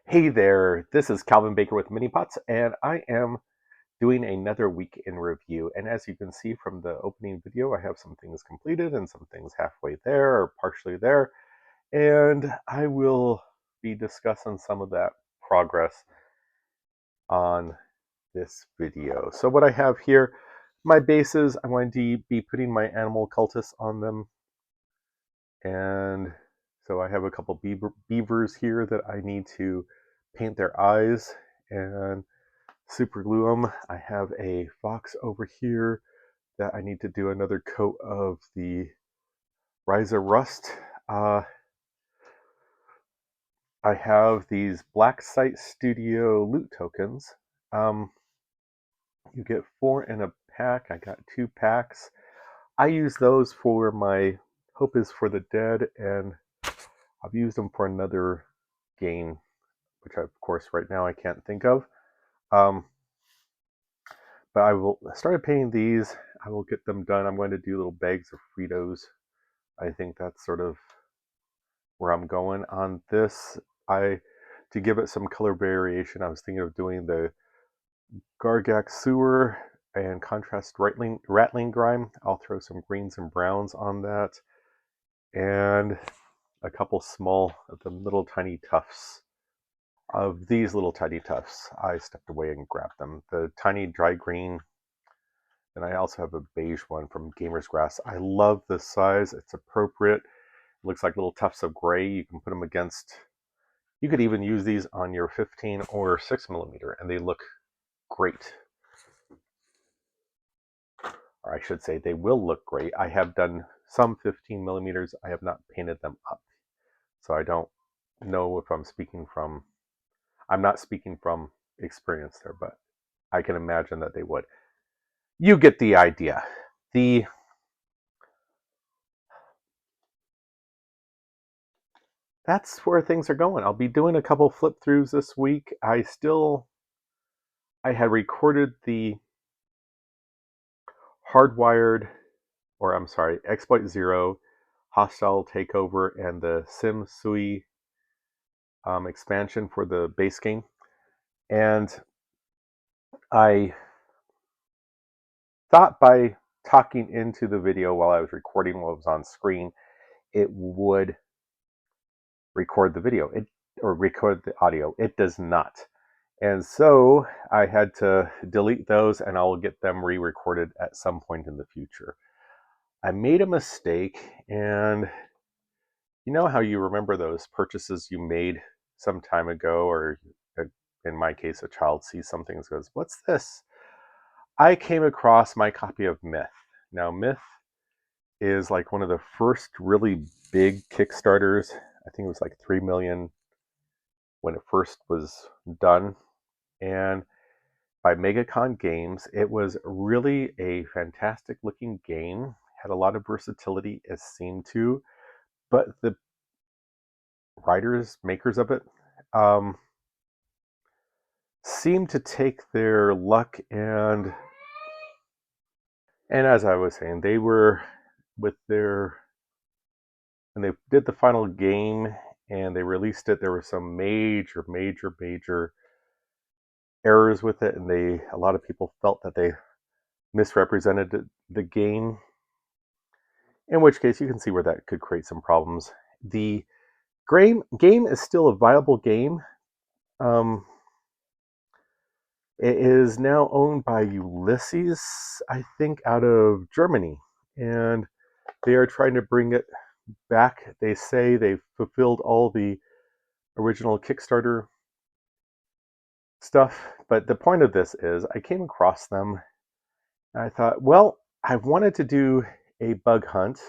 Hey there, this is Calvin Baker with Mini Pots, and I am doing another week in review. And as you can see from the opening video, I have some things completed and some things halfway there or partially there. And I will be discussing some of that progress on this video. So what I have here, my bases, I'm going to be putting my animal cultists on them. And so I have a couple beavers here that I need to paint their eyes and super glue them. I have a fox over here that I need to do another coat of the Riser Rust. I have these Black Site Studio loot tokens. You get 4 in a pack. I got 2 packs. I use those for my Hope is for the Dead, and I've used them for another game, which of course right now I can't think of. Um, but I will start painting these. I will get them done. I'm going to do little bags of Fritos. I think that's sort of where I'm going on this. To give it some color variation, I was thinking of doing the Gargak Sewer and contrast rattling grime. I'll throw some greens and browns on that, and a couple small of the little tiny tufts of these little tiny tufts. I stepped away and grabbed them. The tiny dry green. And I also have a beige one from Gamer's Grass. I love this size. It's appropriate. It looks like little tufts of gray. You can put them against, you could even use these on your 15 or 6mm, and they look great. Or I should say, they will look great. I have done some 15mm. I have not painted them up. So I don't know if I'm not speaking from experience there, but I can imagine that they would. You get the idea. That's where things are going. I'll be doing a couple flip throughs this week. I had recorded the Hardwired, or I'm sorry, Exploit Zero, Hostile Takeover, and the Sim Sui expansion for the base game. And I thought by talking into the video while I was recording what was on screen, it would record the video, or record the audio. It does not. And so I had to delete those, and I'll get them re-recorded at some point in the future. I made a mistake, and you know how you remember those purchases you made some time ago, or in my case, a child sees something and goes, "What's this?" I came across my copy of Myth. Now, Myth is like one of the first really big Kickstarters. I think it was like 3 million when it first was done. And by MegaCon Games, it was really a fantastic looking game. Had a lot of versatility, it seemed to, but the makers of it, seemed to take their luck and as I was saying, they were with their when they did the final game and they released it, there were some major errors with it, and a lot of people felt that they misrepresented the game. In which case, you can see where that could create some problems. The game is still a viable game. Um, it is now owned by Ulysses, I think, out of Germany, and they are trying to bring it back. They say they've fulfilled all the original Kickstarter stuff, but the point of this is I came across them and I thought, well, I wanted to do a bug hunt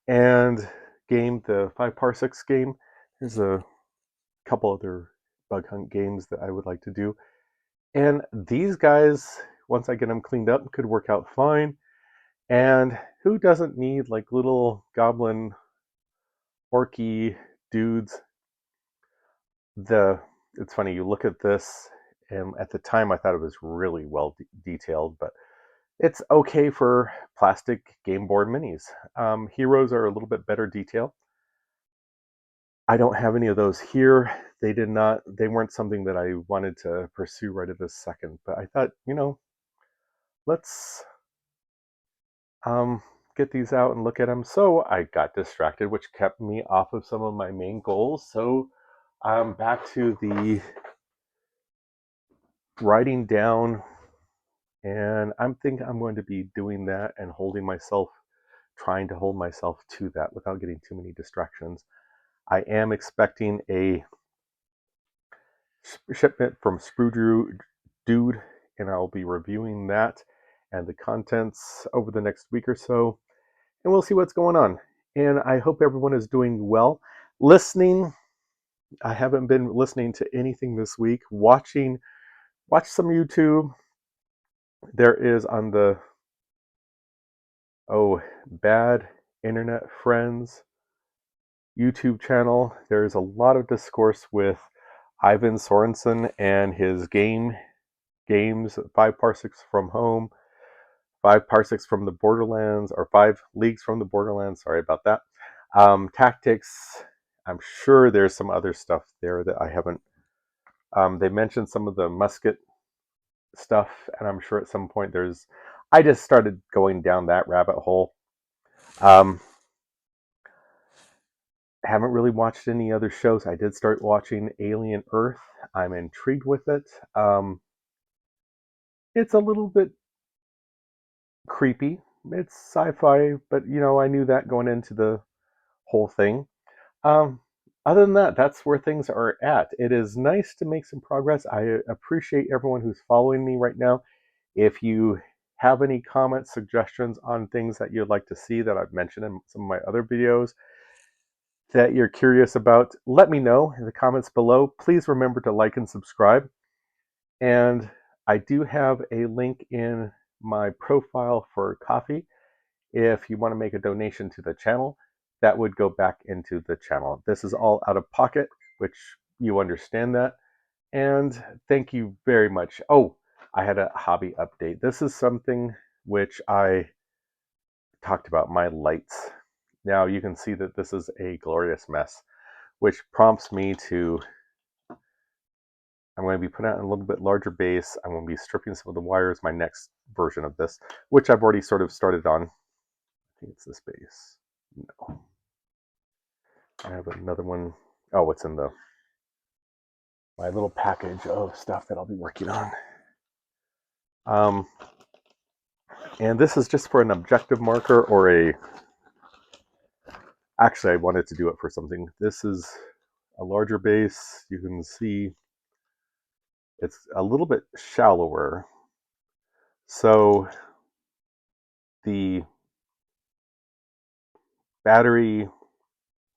and game, the 5 Parsecs game. There's a couple other bug hunt games that I would like to do. And these guys, once I get them cleaned up, could work out fine. And who doesn't need like little goblin orky dudes? It's funny, you look at this, and at the time I thought it was really well detailed, but it's okay for plastic game board minis. Heroes are a little bit better detail. I don't have any of those here. They weren't something that I wanted to pursue right at this second. But I thought, let's get these out and look at them. So I got distracted, which kept me off of some of my main goals. So I'm back to the writing down, and I'm thinking I'm going to be doing that and trying to hold myself to that without getting too many distractions. I am expecting a shipment from Sprue Dude, and I'll be reviewing that and the contents over the next week or so, and we'll see what's going on. And I hope everyone is doing well. Listening, I haven't been listening to anything this week. Watch some YouTube. There is on the Bad Internet Friends YouTube channel. There's a lot of discourse with Ivan Sorensen and his games, 5 parsecs from home, 5 parsecs from the Borderlands, or 5 leagues from the Borderlands. Sorry about that. Tactics. I'm sure there's some other stuff there that I haven't. They mentioned some of the musket stuff, and I'm sure at some point there's. I just started going down that rabbit hole. Um, haven't really watched any other shows. I did start watching Alien Earth. I'm intrigued with it. It's a little bit creepy. It's sci-fi, but I knew that going into the whole thing. Um, Other than that, that's where things are at. It is nice to make some progress. I appreciate everyone who's following me right now. If you have any comments, suggestions on things that you'd like to see that I've mentioned in some of my other videos that you're curious about, let me know in the comments below. Please remember to like and subscribe. And I do have a link in my profile for coffee. If you want to make a donation to the channel, that would go back into the channel. This is all out of pocket, which you understand that. And thank you very much. Oh, I had a hobby update. This is something which I talked about, my lights. Now you can see that this is a glorious mess, which prompts me to, I'm going to be putting out a little bit larger base. I'm going to be stripping some of the wires, my next version of this, which I've already sort of started on. I think it's this base. No. I have another one. Oh, it's in my little package of stuff that I'll be working on. And this is just for an objective marker or actually I wanted to do it for something. This is a larger base. You can see it's a little bit shallower. So the battery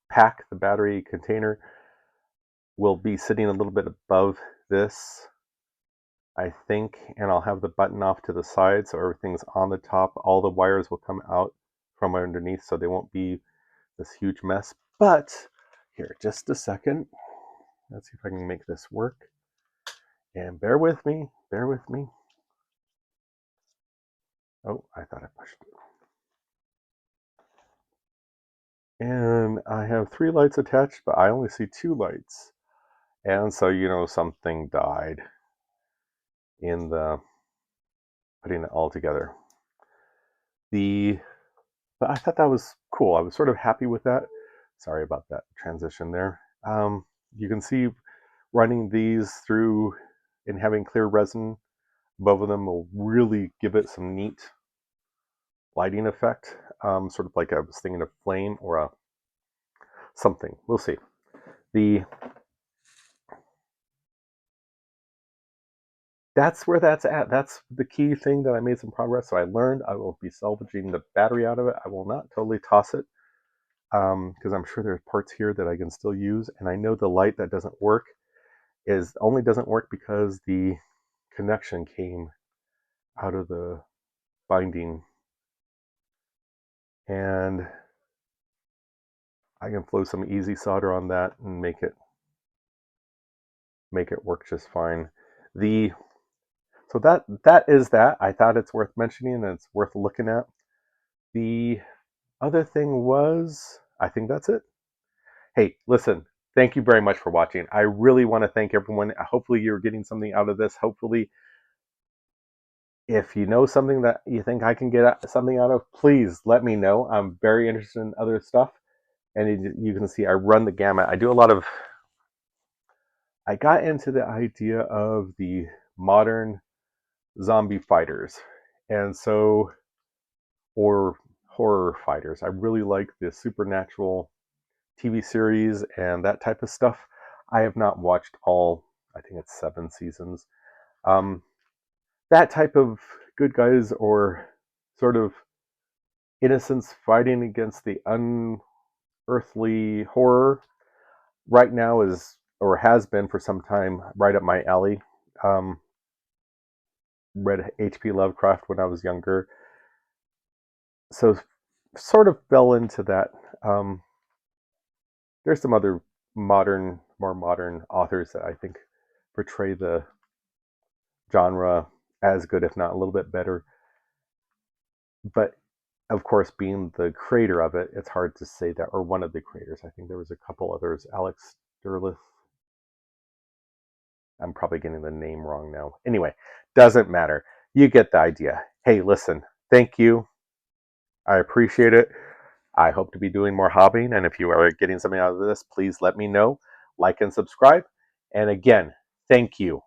pack, the battery container, will be sitting a little bit above this, I think, and I'll have the button off to the side so everything's on the top. All the wires will come out from underneath so they won't be this huge mess. But here, just a second. Let's see if I can make this work. And bear with me, bear with me. Oh, I thought I pushed it. And I have 3 lights attached, but I only see 2 lights. And so, something died in the putting it all together. But I thought that was cool. I was sort of happy with that. Sorry about that transition there. You can see running these through and having clear resin above them will really give it some neat lighting effect. Sort of like I was thinking of flame or something. We'll see. That's where that's at. That's the key thing that I made some progress. So I learned I will be salvaging the battery out of it. I will not totally toss it because I'm sure there's parts here that I can still use. And I know the light that doesn't work only doesn't work because the connection came out of the binding, and I can flow some easy solder on that and make it work just fine. So that is that. I thought it's worth mentioning and it's worth looking at. The other thing was, I think that's it. Hey, listen, Thank you very much for watching. I really want to thank everyone. Hopefully you're getting something out of this. Hopefully, if you know something that you think I can get something out of, please let me know. I'm very interested in other stuff. And you can see I run the gamut. I do a lot of, I got into the idea of the modern zombie fighters. And so, or horror fighters. I really like the supernatural TV series and that type of stuff. I have not watched all, I think it's 7 seasons. Um, that type of good guys or sort of innocents fighting against the unearthly horror right now is, or has been for some time, right up my alley. Um, read H.P. Lovecraft when I was younger, so sort of fell into that. Um, there's some other more modern authors that I think portray the genre as good, if not a little bit better. But of course, being the creator of it, it's hard to say that, or one of the creators. I think there was a couple others. Alex Derleth. I'm probably getting the name wrong now. Anyway, doesn't matter. You get the idea. Hey, listen, thank you. I appreciate it. I hope to be doing more hobbying. And if you are getting something out of this, please let me know. Like and subscribe. And again, thank you.